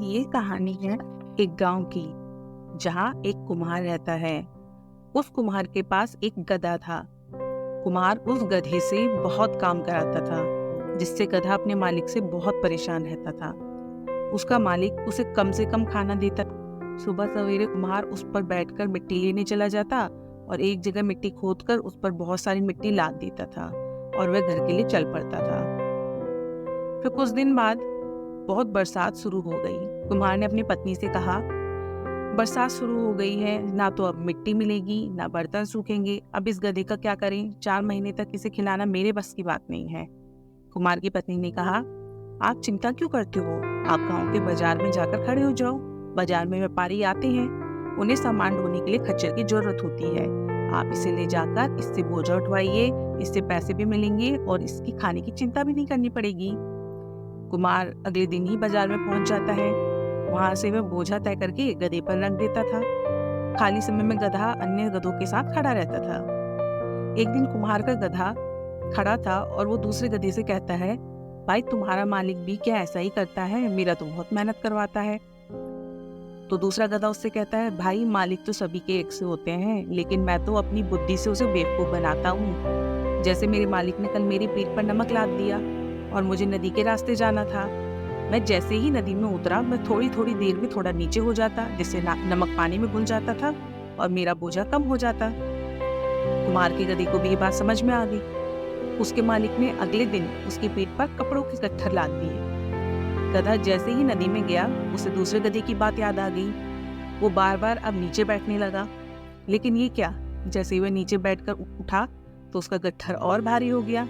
ये कहानी है एक गांव की, जहाँ एक कुम्हार रहता है। उस कुम्हार के पास एक गधा था। कुम्हार उस गधे से बहुत काम कराता था, जिससे गधा अपने मालिक से बहुत परेशान रहता था। उसका मालिक उसे कम से कम खाना देता। सुबह सवेरे कुम्हार उस पर बैठकर मिट्टी लेने चला जाता और एक जगह मिट्टी खोदकर उस पर बहुत सारी मिट्टी लाद देता था और वह घर के लिए चल पड़ता था। फिर कुछ दिन बाद बहुत बरसात शुरू हो गई। कुम्हार ने अपनी पत्नी से कहा, बरसात शुरू हो गई है, ना तो अब मिट्टी मिलेगी ना बर्तन सूखेंगे। अब इस गधे का क्या करें? 4 महीने तक इसे खिलाना मेरे बस की बात नहीं है। कुम्हार की पत्नी ने कहा, आप चिंता क्यों करते हो? आप गांव के बाजार में जाकर खड़े हो जाओ। बाजार में व्यापारी आते हैं, उन्हें सामान ढोने के लिए खच्चर की जरूरत होती है। आप इसे ले जाकर इससे बोझा उठवाइए, इससे पैसे भी मिलेंगे और इसकी खाने की चिंता भी नहीं करनी पड़ेगी। कुमार अगले दिन ही बाजार में पहुंच जाता है। वहां से वह बोझा तय करके गधे पर रख देता था। खाली समय में गधा अन्य गधों के साथ खड़ा रहता था। एक दिन कुम्हार का गधा खड़ा था और वो दूसरे गधे से कहता है, भाई तुम्हारा मालिक भी क्या ऐसा ही करता है? मेरा तो बहुत मेहनत करवाता है। तो दूसरा गधा उससे कहता है, भाई मालिक तो सभी के एक से होते हैं, लेकिन मैं तो अपनी बुद्धि से उसे बेवकूफ बनाता हूँ। जैसे मेरे मालिक ने कल मेरी पीठ पर नमक लाद दिया और मुझे नदी के रास्ते जाना था। मैं जैसे ही नदी में उतरा, मैं थोड़ी थोड़ी देर में थोड़ा नीचे हो जाता, जिससे नमक पानी में घुल जाता था और मेरा बोझा कम हो जाता। कुमार के गधे को भी ये बात समझ में आ गई। उसके मालिक ने अगले दिन उसकी पीठ पर कपड़ों के गट्ठर लाद दिए। गधा जैसे ही नदी में गया, उसे दूसरे गधे की बात याद आ गई। वो बार बार अब नीचे बैठने लगा। लेकिन ये क्या, जैसे ही वह नीचे बैठकर उठा तो उसका गट्ठर और भारी हो गया।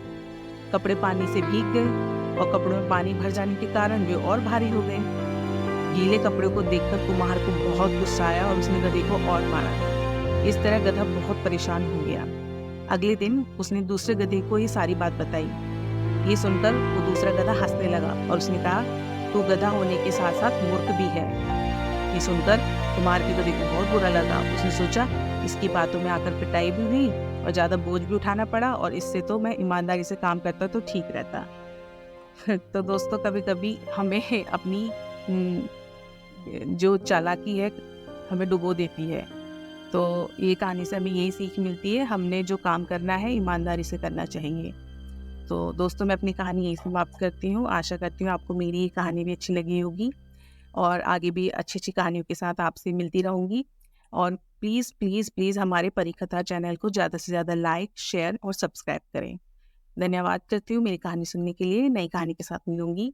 कपड़े पानी से भीग गए और कपड़ों में पानी भर जाने के कारण वे और भारी हो गए। गीले कपड़ों को देखकर कुम्हार को बहुत गुस्सा आया और उसने गधे को और मारा। इस तरह गधा बहुत परेशान हो गया। अगले दिन उसने दूसरे गधे को ये सारी बात बताई। ये सुनकर वो दूसरा गधा हंसने लगा और उसने कहा, तू गधा होने के साथ साथ मूर्ख भी है। ये सुनकर कुम्हार के गधे को बहुत बुरा लगा। उसने सोचा, इसकी बातों में आकर पिटाई भी हुई और ज्यादा बोझ भी उठाना पड़ा, और इससे तो मैं ईमानदारी से काम करता तो ठीक रहता। तो दोस्तों, कभी कभी हमें अपनी जो चालाकी है हमें डुबो देती है। तो ये कहानी से हमें यही सीख मिलती है, हमने जो काम करना है ईमानदारी से करना चाहिए। तो दोस्तों, मैं अपनी कहानी यही समाप्त करती हूँ। आशा करती हूँ आपको मेरी ये कहानी भी अच्छी लगी होगी और आगे भी अच्छी अच्छी कहानियों के साथ आपसे मिलती रहूँगी। और प्लीज़ प्लीज़ प्लीज़ हमारे परिकथा चैनल को ज़्यादा से ज़्यादा लाइक, शेयर और सब्सक्राइब करें। धन्यवाद करती हूँ मेरी कहानी सुनने के लिए। नई कहानी के साथ मिलूंगी।